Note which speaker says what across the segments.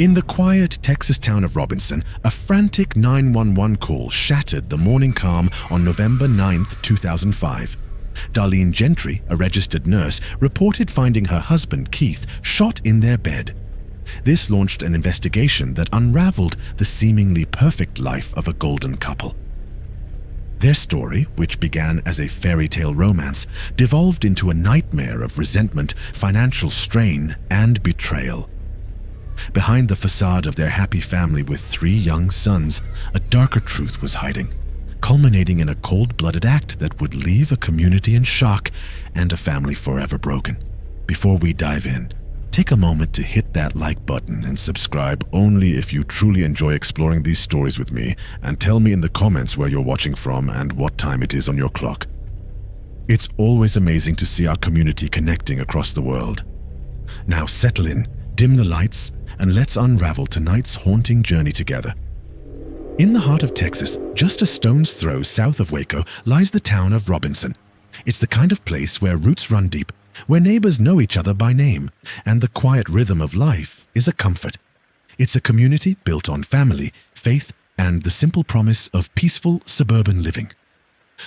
Speaker 1: In the quiet Texas town of Robinson, a frantic 911 call shattered the morning calm on November 9, 2005. Darlene Gentry, a registered nurse, reported finding her husband Keith shot in their bed. This launched an investigation that unraveled the seemingly perfect life of a golden couple. Their story, which began as a fairy tale romance, devolved into a nightmare of resentment, financial strain, and betrayal. Behind the facade of their happy family with 3 young sons, a darker truth was hiding, culminating in a cold-blooded act that would leave a community in shock and a family forever broken. Before we dive in, take a moment to hit that like button and subscribe only if you truly enjoy exploring these stories with me, and tell me in the comments where you're watching from and what time it is on your clock. It's always amazing to see our community connecting across the world. Now settle in, dim the lights, and let's unravel tonight's haunting journey together. In the heart of Texas, just a stone's throw south of Waco, lies the town of Robinson. It's the kind of place where roots run deep, where neighbors know each other by name, and the quiet rhythm of life is a comfort. It's a community built on family, faith, and the simple promise of peaceful suburban living.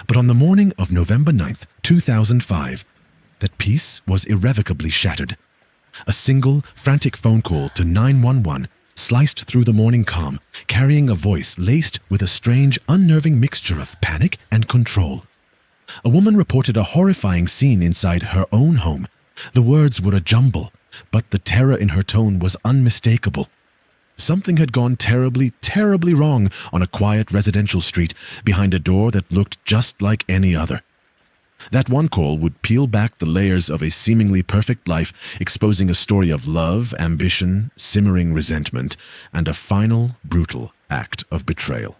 Speaker 1: But on the morning of November 9th, 2005, that peace was irrevocably shattered. A single, frantic phone call to 911 sliced through the morning calm, carrying a voice laced with a strange, unnerving mixture of panic and control. A woman reported a horrifying scene inside her own home. The words were a jumble, but the terror in her tone was unmistakable. Something had gone terribly, terribly wrong on a quiet residential street behind a door that looked just like any other. That one call would peel back the layers of a seemingly perfect life, exposing a story of love, ambition, simmering resentment, and a final, brutal act of betrayal.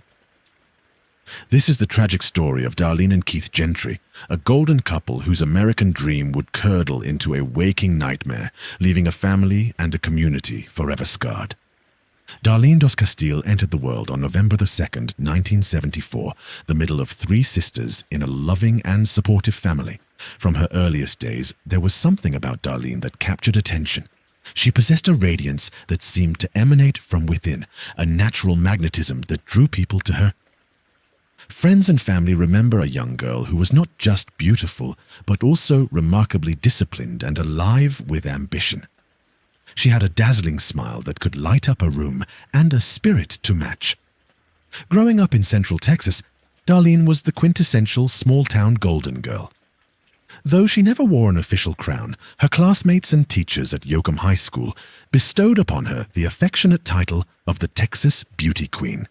Speaker 1: This is the tragic story of Darlene and Keith Gentry, a golden couple whose American dream would curdle into a waking nightmare, leaving a family and a community forever scarred. Darlene dos Castillo entered the world on November 2nd, 1974, the middle of 3 sisters in a loving and supportive family. From her earliest days, there was something about Darlene that captured attention. She possessed a radiance that seemed to emanate from within, a natural magnetism that drew people to her. Friends and family remember a young girl who was not just beautiful, but also remarkably disciplined and alive with ambition. She had a dazzling smile that could light up a room and a spirit to match. Growing up in Central Texas, Darlene was the quintessential small-town golden girl. Though she never wore an official crown, her classmates and teachers at Yoakum High School bestowed upon her the affectionate title of the Texas Beauty Queen.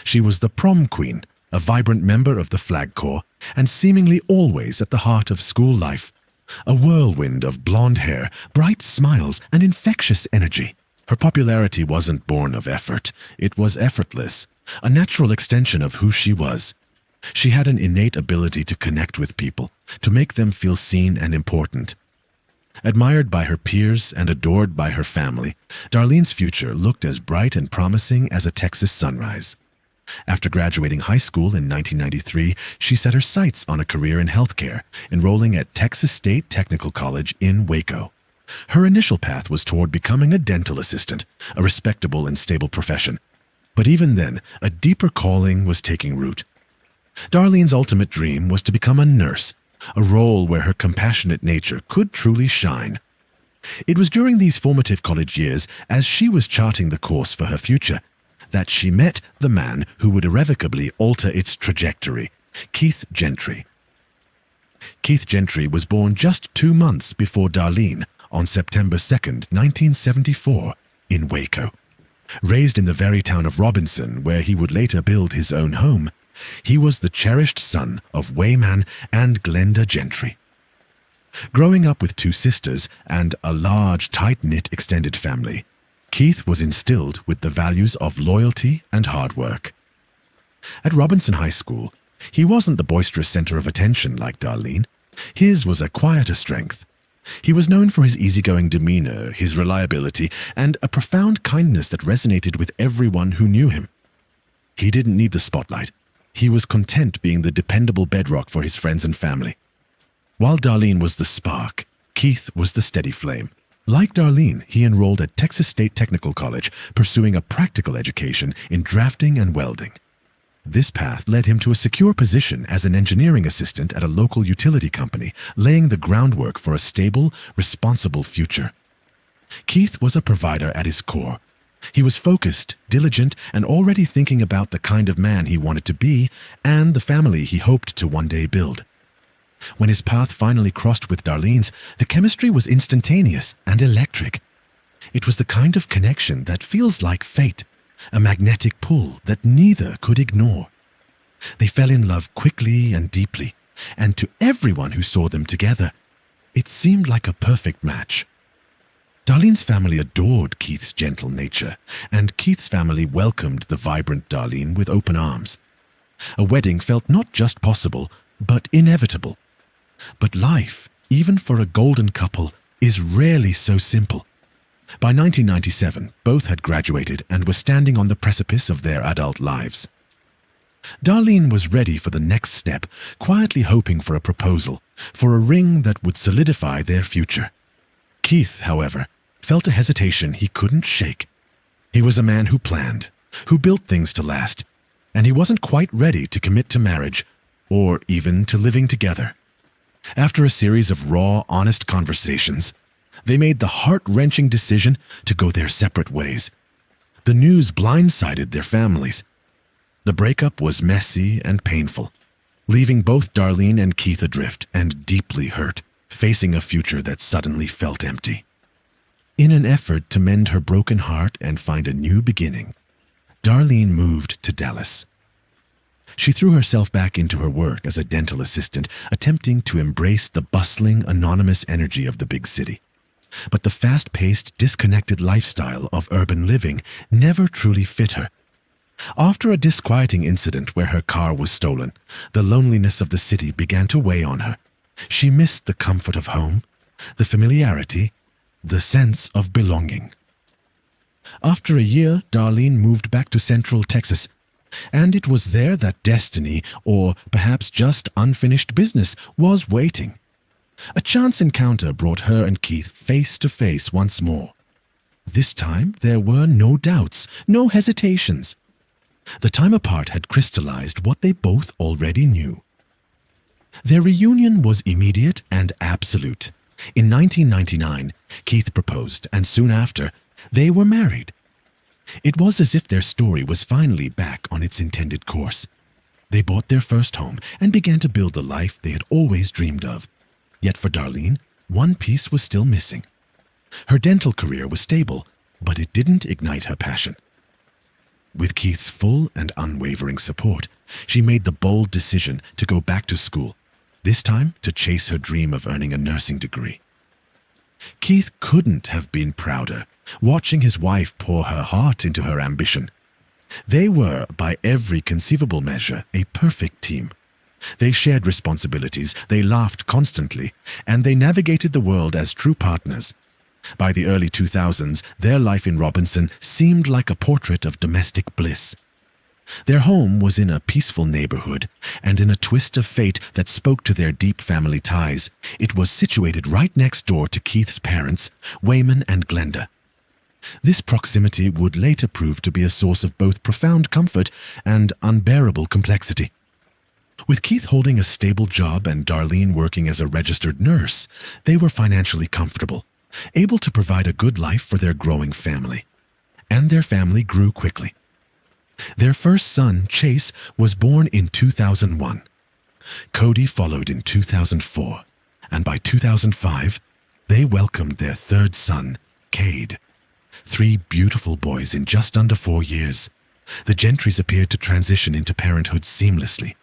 Speaker 1: She was the prom queen, a vibrant member of the Flag Corps, and seemingly always at the heart of school life. A whirlwind of blonde hair, bright smiles, and infectious energy. Her popularity wasn't born of effort. It was effortless, a natural extension of who she was. She had an innate ability to connect with people, to make them feel seen and important. Admired by her peers and adored by her family, Darlene's future looked as bright and promising as a Texas sunrise. After graduating high school in 1993, she set her sights on a career in healthcare, enrolling at Texas State Technical College in Waco. Her initial path was toward becoming a dental assistant, a respectable and stable profession. But even then, a deeper calling was taking root. Darlene's ultimate dream was to become a nurse, a role where her compassionate nature could truly shine. It was during these formative college years, as she was charting the course for her future, that she met the man who would irrevocably alter its trajectory, Keith Gentry. Keith Gentry was born just 2 months before Darlene on September 2nd, 1974, in Waco. Raised in the very town of Robinson, where he would later build his own home, he was the cherished son of Wayman and Glenda Gentry. Growing up with 2 sisters and a large, tight-knit extended family, Keith was instilled with the values of loyalty and hard work. At Robinson High School, he wasn't the boisterous center of attention like Darlene. His was a quieter strength. He was known for his easygoing demeanor, his reliability, and a profound kindness that resonated with everyone who knew him. He didn't need the spotlight. He was content being the dependable bedrock for his friends and family. While Darlene was the spark, Keith was the steady flame. Like Darlene, he enrolled at Texas State Technical College, pursuing a practical education in drafting and welding. This path led him to a secure position as an engineering assistant at a local utility company, laying the groundwork for a stable, responsible future. Keith was a provider at his core. He was focused, diligent, and already thinking about the kind of man he wanted to be and the family he hoped to one day build. When his path finally crossed with Darlene's, the chemistry was instantaneous and electric. It was the kind of connection that feels like fate, a magnetic pull that neither could ignore. They fell in love quickly and deeply, and to everyone who saw them together, it seemed like a perfect match. Darlene's family adored Keith's gentle nature, and Keith's family welcomed the vibrant Darlene with open arms. A wedding felt not just possible, but inevitable. But life, even for a golden couple, is rarely so simple. By 1997, both had graduated and were standing on the precipice of their adult lives. Darlene was ready for the next step, quietly hoping for a proposal, for a ring that would solidify their future. Keith, however, felt a hesitation he couldn't shake. He was a man who planned, who built things to last, and he wasn't quite ready to commit to marriage, or even to living together. After a series of raw, honest conversations, they made the heart-wrenching decision to go their separate ways. The news blindsided their families. The breakup was messy and painful, leaving both Darlene and Keith adrift and deeply hurt, facing a future that suddenly felt empty. In an effort to mend her broken heart and find a new beginning, Darlene moved to Dallas. She threw herself back into her work as a dental assistant, attempting to embrace the bustling, anonymous energy of the big city. But the fast-paced, disconnected lifestyle of urban living never truly fit her. After a disquieting incident where her car was stolen, the loneliness of the city began to weigh on her. She missed the comfort of home, the familiarity, the sense of belonging. After a year, Darlene moved back to Central Texas, and it was there that destiny, or perhaps just unfinished business, was waiting. A chance encounter brought her and Keith face to face once more. This time, there were no doubts, no hesitations. The time apart had crystallized what they both already knew. Their reunion was immediate and absolute. In 1999, Keith proposed, and soon after, they were married. It was as if their story was finally back on its intended course. They bought their first home and began to build the life they had always dreamed of. Yet for Darlene, one piece was still missing. Her dental career was stable, but it didn't ignite her passion. With Keith's full and unwavering support, she made the bold decision to go back to school, this time to chase her dream of earning a nursing degree. Keith couldn't have been prouder, watching his wife pour her heart into her ambition. They were, by every conceivable measure, a perfect team. They shared responsibilities, they laughed constantly, and they navigated the world as true partners. By the early 2000s, their life in Robinson seemed like a portrait of domestic bliss. Their home was in a peaceful neighborhood, and in a twist of fate that spoke to their deep family ties, it was situated right next door to Keith's parents, Wayman and Glenda. This proximity would later prove to be a source of both profound comfort and unbearable complexity. With Keith holding a stable job and Darlene working as a registered nurse, they were financially comfortable, able to provide a good life for their growing family. And their family grew quickly. Their first son, Chase, was born in 2001. Cody followed in 2004, and by 2005, they welcomed their third son, Cade. 3 beautiful boys in just under 4 years. The Gentrys appeared to transition into parenthood seamlessly,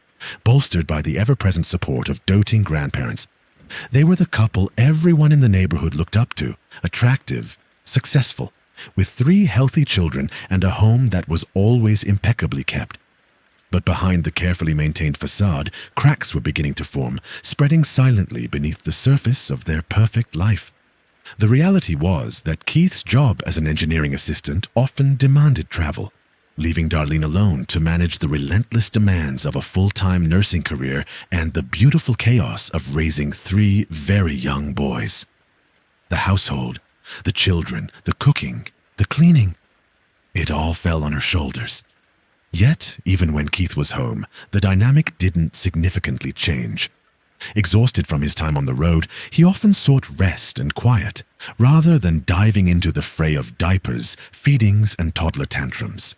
Speaker 1: bolstered by the ever-present support of doting grandparents. They were the couple everyone in the neighborhood looked up to, attractive, successful, with 3 healthy children and a home that was always impeccably kept. But behind the carefully maintained facade, cracks were beginning to form, spreading silently beneath the surface of their perfect life. The reality was that Keith's job as an engineering assistant often demanded travel, leaving Darlene alone to manage the relentless demands of a full-time nursing career and the beautiful chaos of raising 3 very young boys. The household, The children, the cooking, the cleaning. It all fell on her shoulders. Yet, even when Keith was home, the dynamic didn't significantly change. Exhausted from his time on the road, he often sought rest and quiet, rather than diving into the fray of diapers, feedings, and toddler tantrums.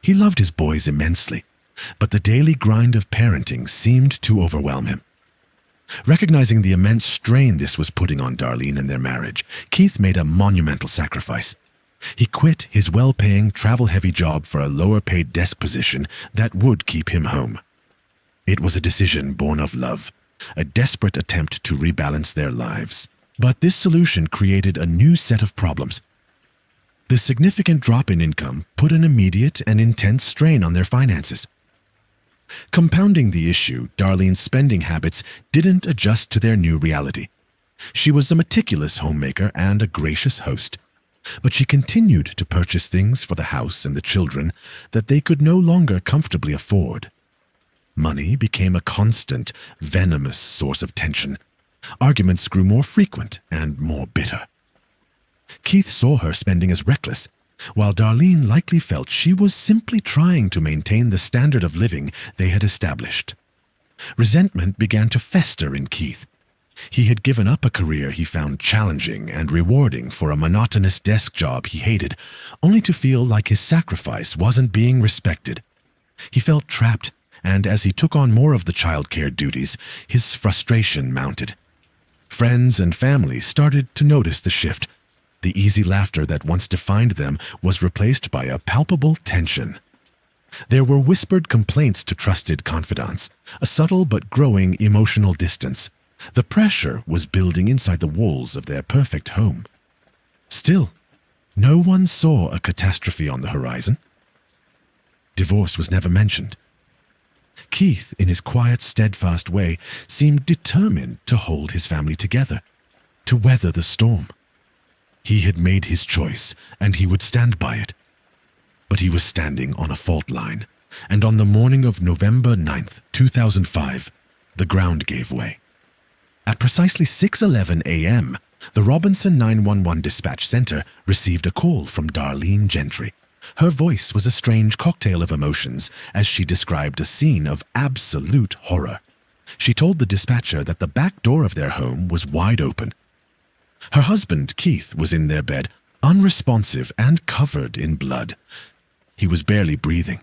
Speaker 1: He loved his boys immensely, but the daily grind of parenting seemed to overwhelm him. Recognizing the immense strain this was putting on Darlene and their marriage, Keith made a monumental sacrifice. He quit his well-paying, travel-heavy job for a lower-paid desk position that would keep him home. It was a decision born of love, a desperate attempt to rebalance their lives. But this solution created a new set of problems. The significant drop in income put an immediate and intense strain on their finances. Compounding the issue, Darlene's spending habits didn't adjust to their new reality. She was a meticulous homemaker and a gracious host, but she continued to purchase things for the house and the children that they could no longer comfortably afford. Money became a constant, venomous source of tension. Arguments grew more frequent and more bitter. Keith saw her spending as reckless, while Darlene likely felt she was simply trying to maintain the standard of living they had established. Resentment began to fester in Keith. He had given up a career he found challenging and rewarding for a monotonous desk job he hated, only to feel like his sacrifice wasn't being respected. He felt trapped, and as he took on more of the childcare duties, his frustration mounted. Friends and family started to notice the shift. The easy laughter that once defined them was replaced by a palpable tension. There were whispered complaints to trusted confidants, a subtle but growing emotional distance. The pressure was building inside the walls of their perfect home. Still, no one saw a catastrophe on the horizon. Divorce was never mentioned. Keith, in his quiet, steadfast way, seemed determined to hold his family together, to weather the storm. He had made his choice, and he would stand by it. But he was standing on a fault line, and on the morning of November 9th, 2005, the ground gave way. At precisely 6:11 a.m., the Robinson 911 dispatch center received a call from Darlene Gentry. Her voice was a strange cocktail of emotions as she described a scene of absolute horror. She told the dispatcher that the back door of their home was wide open. Her husband, Keith, was in their bed, unresponsive and covered in blood. He was barely breathing.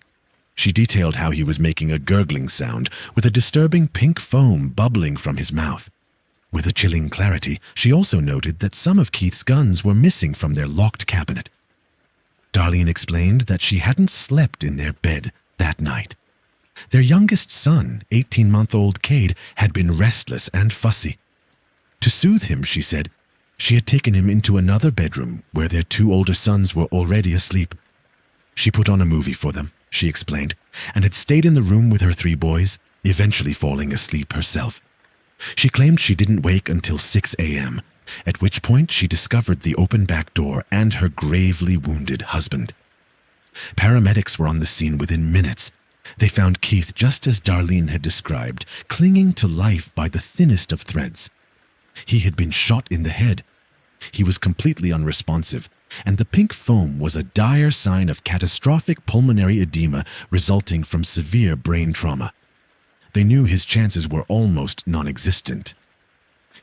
Speaker 1: She detailed how he was making a gurgling sound with a disturbing pink foam bubbling from his mouth. With a chilling clarity, she also noted that some of Keith's guns were missing from their locked cabinet. Darlene explained that she hadn't slept in their bed that night. Their youngest son, 18-month-old Cade, had been restless and fussy. To soothe him, she said, she had taken him into another bedroom where their two older sons were already asleep. She put on a movie for them, she explained, and had stayed in the room with her three boys, eventually falling asleep herself. She claimed she didn't wake until 6 a.m., at which point she discovered the open back door and her gravely wounded husband. Paramedics were on the scene within minutes. They found Keith just as Darlene had described, clinging to life by the thinnest of threads. He had been shot in the head. He was completely unresponsive, and the pink foam was a dire sign of catastrophic pulmonary edema resulting from severe brain trauma. They knew his chances were almost non-existent.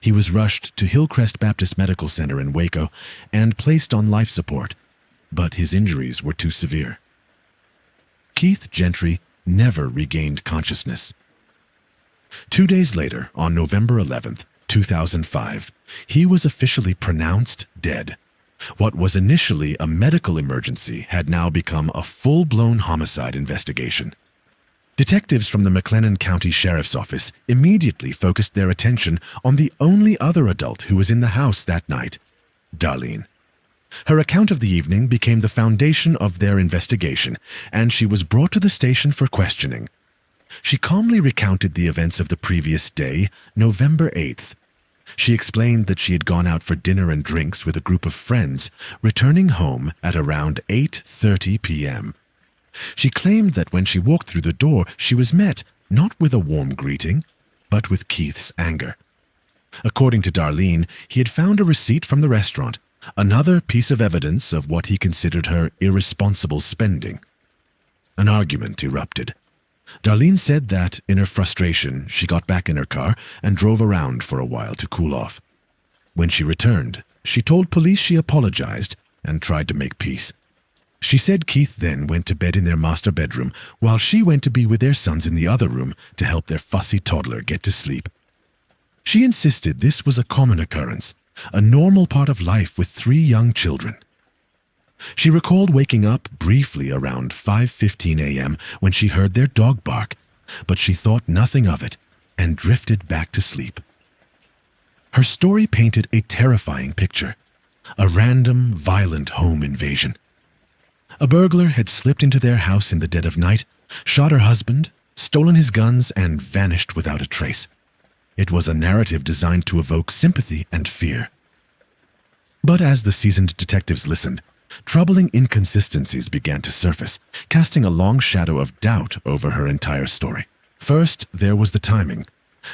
Speaker 1: He was rushed to Hillcrest Baptist Medical Center in Waco and placed on life support, but his injuries were too severe. Keith Gentry never regained consciousness. 2 days later, on November 11th, 2005, he was officially pronounced dead. What was initially a medical emergency had now become a full-blown homicide investigation. Detectives from the McLennan County Sheriff's Office immediately focused their attention on the only other adult who was in the house that night, Darlene. Her account of the evening became the foundation of their investigation, and she was brought to the station for questioning. She calmly recounted the events of the previous day, November 8th. She explained that she had gone out for dinner and drinks with a group of friends, returning home at around 8:30 p.m. She claimed that when she walked through the door, she was met not with a warm greeting, but with Keith's anger. According to Darlene, he had found a receipt from the restaurant, Another piece of evidence of what he considered her irresponsible spending. An argument erupted. Darlene said that, in her frustration, she got back in her car and drove around for a while to cool off. When she returned, she told police she apologized and tried to make peace. She said Keith then went to bed in their master bedroom while she went to be with their sons in the other room to help their fussy toddler get to sleep. She insisted this was a common occurrence, a normal part of life with 3 young children. She recalled waking up briefly around 5:15 a.m. when she heard their dog bark, but she thought nothing of it and drifted back to sleep. Her story painted a terrifying picture, a random, violent home invasion. A burglar had slipped into their house in the dead of night, shot her husband, stolen his guns, and vanished without a trace. It was a narrative designed to evoke sympathy and fear. But as the seasoned detectives listened, troubling inconsistencies began to surface, casting a long shadow of doubt over her entire story. First, there was the timing.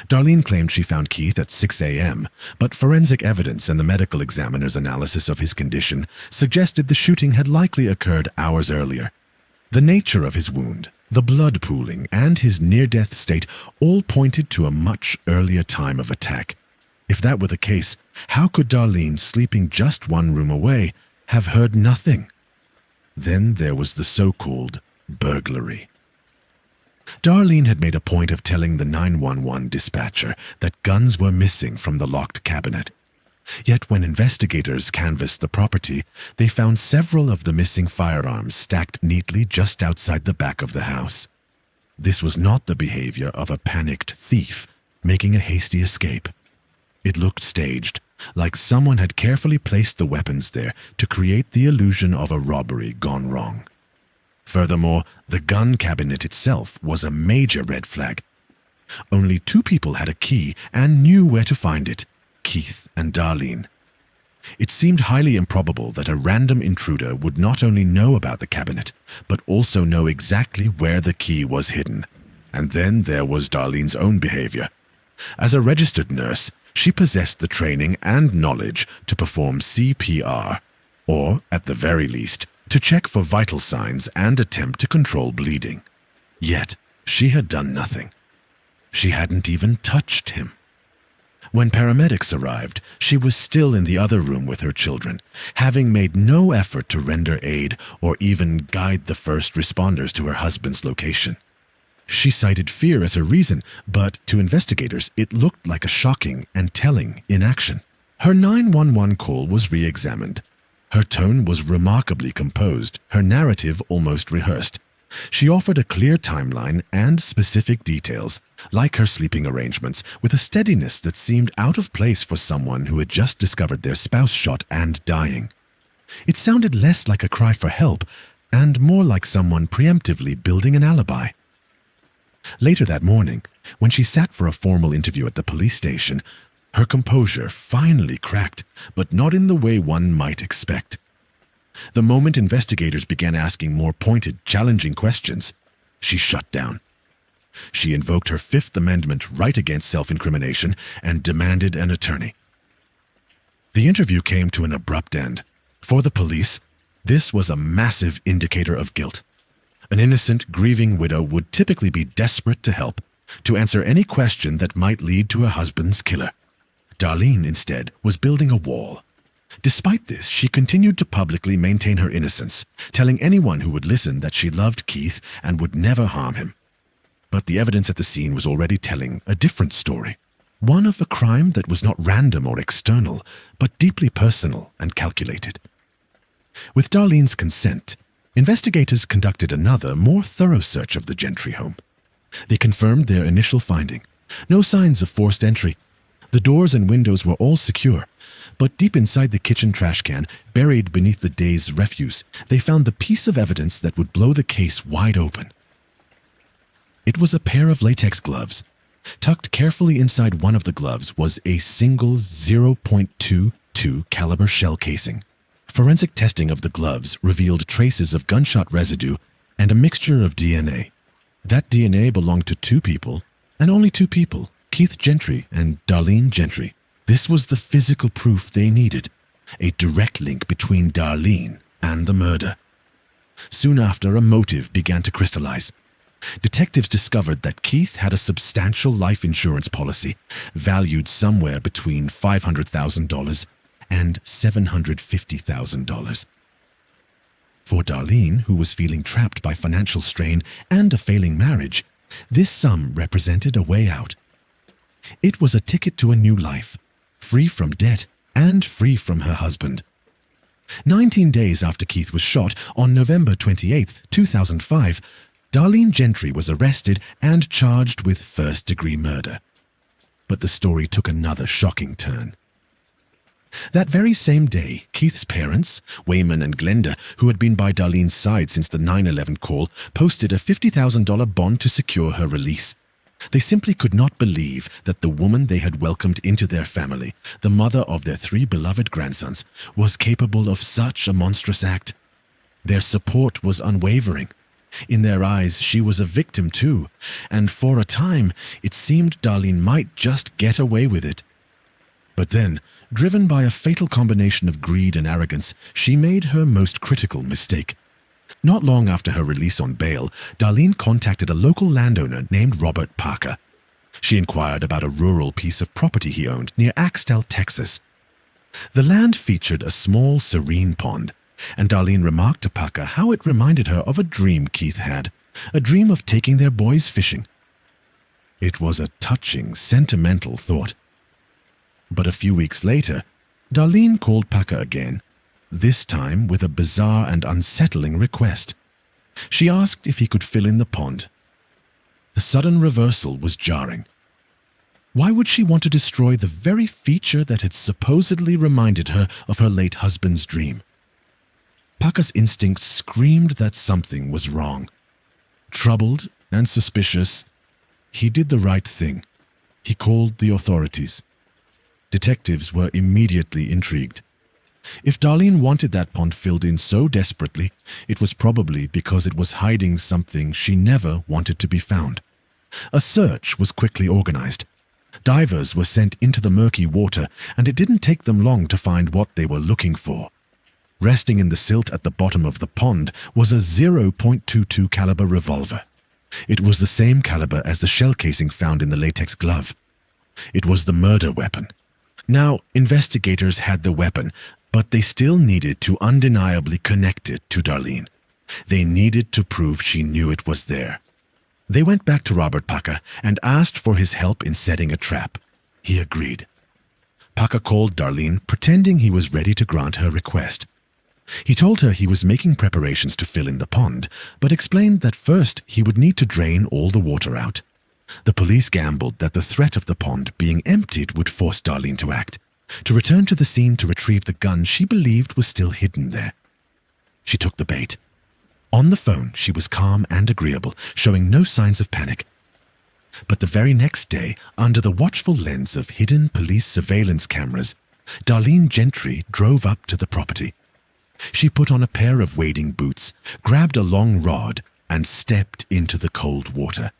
Speaker 1: Darlene claimed she found Keith at 6 a.m., but forensic evidence and the medical examiner's analysis of his condition suggested the shooting had likely occurred hours earlier. The nature of his wound, the blood pooling, and his near-death state all pointed to a much earlier time of attack. If that were the case, how could Darlene, sleeping just one room away, have heard nothing? Then there was the so-called burglary. Darlene had made a point of telling the 911 dispatcher that guns were missing from the locked cabinet. Yet when investigators canvassed the property, they found several of the missing firearms stacked neatly just outside the back of the house. This was not the behavior of a panicked thief making a hasty escape. It looked staged, like someone had carefully placed the weapons there to create the illusion of a robbery gone wrong. Furthermore, the gun cabinet itself was a major red flag. Only 2 people had a key and knew where to find it, Keith and Darlene. It seemed highly improbable that a random intruder would not only know about the cabinet, but also know exactly where the key was hidden. And then there was Darlene's own behavior. As a registered nurse, she possessed the training and knowledge to perform CPR, or, at the very least, to check for vital signs and attempt to control bleeding. Yet, she had done nothing. She hadn't even touched him. When paramedics arrived, she was still in the other room with her children, having made no effort to render aid or even guide the first responders to her husband's location. She cited fear as her reason, but to investigators, it looked like a shocking and telling inaction. Her 911 call was re-examined. Her tone was remarkably composed, her narrative almost rehearsed. She offered a clear timeline and specific details, like her sleeping arrangements, with a steadiness that seemed out of place for someone who had just discovered their spouse shot and dying. It sounded less like a cry for help and more like someone preemptively building an alibi. Later that morning, when she sat for a formal interview at the police station, her composure finally cracked, but not in the way one might expect. The moment investigators began asking more pointed, challenging questions, she shut down. She invoked her Fifth Amendment right against self-incrimination and demanded an attorney. The interview came to an abrupt end. For the police, this was a massive indicator of guilt. An innocent, grieving widow would typically be desperate to help, to answer any question that might lead to her husband's killer. Darlene, instead, was building a wall. Despite this, she continued to publicly maintain her innocence, telling anyone who would listen that she loved Keith and would never harm him. But the evidence at the scene was already telling a different story, one of a crime that was not random or external, but deeply personal and calculated. With Darlene's consent, investigators conducted another, more thorough search of the Gentry home. They confirmed their initial finding. No signs of forced entry. The doors and windows were all secure, but deep inside the kitchen trash can, buried beneath the day's refuse, they found the piece of evidence that would blow the case wide open. It was a pair of latex gloves. Tucked carefully inside one of the gloves was a single .22 caliber shell casing. Forensic testing of the gloves revealed traces of gunshot residue and a mixture of DNA. That DNA belonged to 2 people, and only 2 people, Keith Gentry and Darlene Gentry. This was the physical proof they needed. a direct link between Darlene and the murder. Soon after, a motive began to crystallize. Detectives discovered that Keith had a substantial life insurance policy valued somewhere between $500,000 and $750,000. For Darlene, who was feeling trapped by financial strain and a failing marriage, this sum represented a way out. It was a ticket to a new life, free from debt and free from her husband. 19 days after Keith was shot, on November 28, 2005, Darlene Gentry was arrested and charged with first-degree murder. But the story took another shocking turn. That very same day, Keith's parents, Wayman and Glenda, who had been by Darlene's side since the 9/11 call, posted a $50,000 bond to secure her release. They simply could not believe that the woman they had welcomed into their family, the mother of their 3 beloved grandsons, was capable of such a monstrous act. Their support was unwavering. In their eyes, she was a victim too, and for a time, it seemed Darlene might just get away with it. But then, driven by a fatal combination of greed and arrogance, she made her most critical mistake. Not long after her release on bail, Darlene contacted a local landowner named Robert Parker. She inquired about a rural piece of property he owned near Axtell, Texas. The land featured a small, serene pond, and Darlene remarked to Parker how it reminded her of a dream Keith had, a dream of taking their boys fishing. It was a touching, sentimental thought. But a few weeks later, Darlene called Parker again, this time with a bizarre and unsettling request. She asked if he could fill in the pond. The sudden reversal was jarring. Why would she want to destroy the very feature that had supposedly reminded her of her late husband's dream? Parker's instinct screamed that something was wrong. Troubled and suspicious, he did the right thing. He called the authorities. Detectives were immediately intrigued. If Darlene wanted that pond filled in so desperately, it was probably because it was hiding something she never wanted to be found. A search was quickly organized. Divers were sent into the murky water, and it didn't take them long to find what they were looking for. Resting in the silt at the bottom of the pond was a .22 caliber revolver. It was the same caliber as the shell casing found in the latex glove. It was the murder weapon. Now, investigators had the weapon, but they still needed to undeniably connect it to Darlene. They needed to prove she knew it was there. They went back to Robert Parker and asked for his help in setting a trap. He agreed. Parker called Darlene, pretending he was ready to grant her request. He told her he was making preparations to fill in the pond, but explained that first he would need to drain all the water out. The police gambled that the threat of the pond being emptied would force Darlene to act, to return to the scene to retrieve the gun she believed was still hidden there. She took the bait. On the phone, she was calm and agreeable, showing no signs of panic. But the very next day, under the watchful lens of hidden police surveillance cameras, Darlene Gentry drove up to the property. She put on a pair of wading boots, grabbed a long rod, and stepped into the cold water.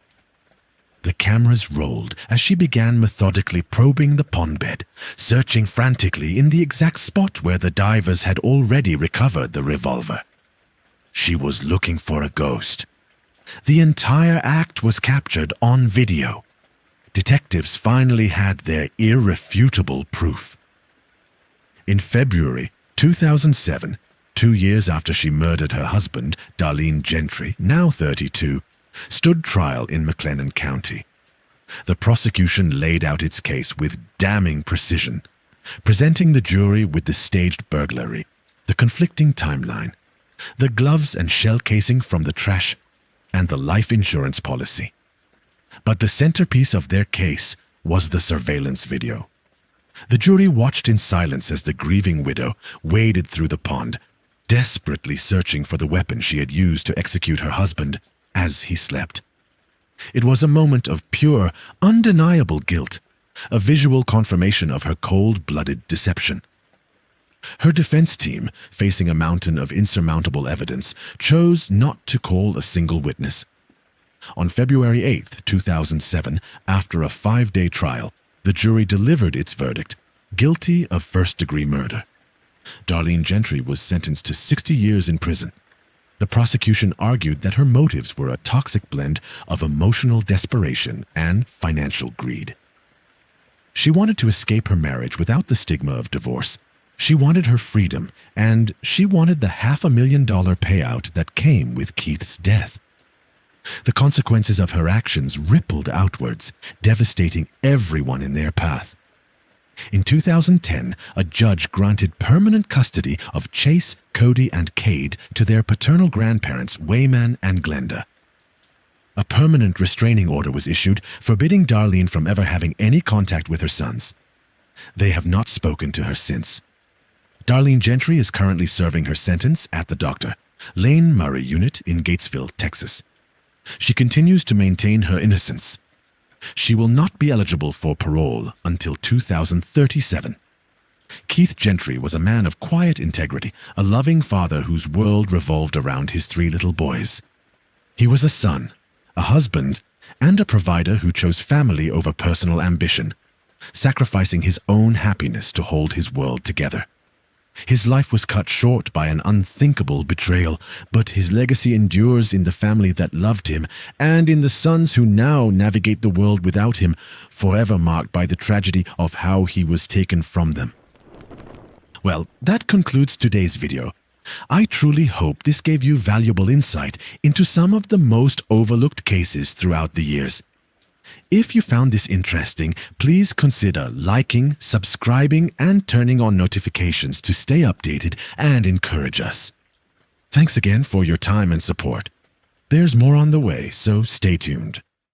Speaker 1: The cameras rolled as she began methodically probing the pond bed, searching frantically in the exact spot where the divers had already recovered the revolver. She was looking for a ghost. The entire act was captured on video. Detectives finally had their irrefutable proof. In February 2007, 2 years after she murdered her husband, Darlene Gentry, now 32, stood trial in McLennan County. The prosecution laid out its case with damning precision, presenting the jury with the staged burglary, the conflicting timeline, the gloves and shell casing from the trash, and the life insurance policy. But the centerpiece of their case was the surveillance video. The jury watched in silence as the grieving widow waded through the pond, desperately searching for the weapon she had used to execute her husband as he slept. It was a moment of pure, undeniable guilt, a visual confirmation of her cold-blooded deception. Her defense team, facing a mountain of insurmountable evidence, chose not to call a single witness. On February 8, 2007, after a 5-day trial, the jury delivered its verdict, guilty of first-degree murder. Darlene Gentry was sentenced to 60 years in prison. The prosecution argued that her motives were a toxic blend of emotional desperation and financial greed. She wanted to escape her marriage without the stigma of divorce. She wanted her freedom, and she wanted the $500,000 payout that came with Keith's death. The consequences of her actions rippled outwards, devastating everyone in their path. In 2010, a judge granted permanent custody of Chase, Cody, and Cade to their paternal grandparents Wayman and Glenda. A permanent restraining order was issued, forbidding Darlene from ever having any contact with her sons. They have not spoken to her since. Darlene Gentry is currently serving her sentence at the Dr. Lane Murray Unit in Gatesville, Texas. She continues to maintain her innocence. She will not be eligible for parole until 2037. Keith Gentry was a man of quiet integrity, a loving father whose world revolved around his 3 little boys. He was a son, a husband, and a provider who chose family over personal ambition, sacrificing his own happiness to hold his world together. His life was cut short by an unthinkable betrayal, but his legacy endures in the family that loved him and in the sons who now navigate the world without him, forever marked by the tragedy of how he was taken from them. Well, that concludes today's video. I truly hope this gave you valuable insight into some of the most overlooked cases throughout the years. If you found this interesting, please consider liking, subscribing, and turning on notifications to stay updated and encourage us. Thanks again for your time and support. There's more on the way, so stay tuned.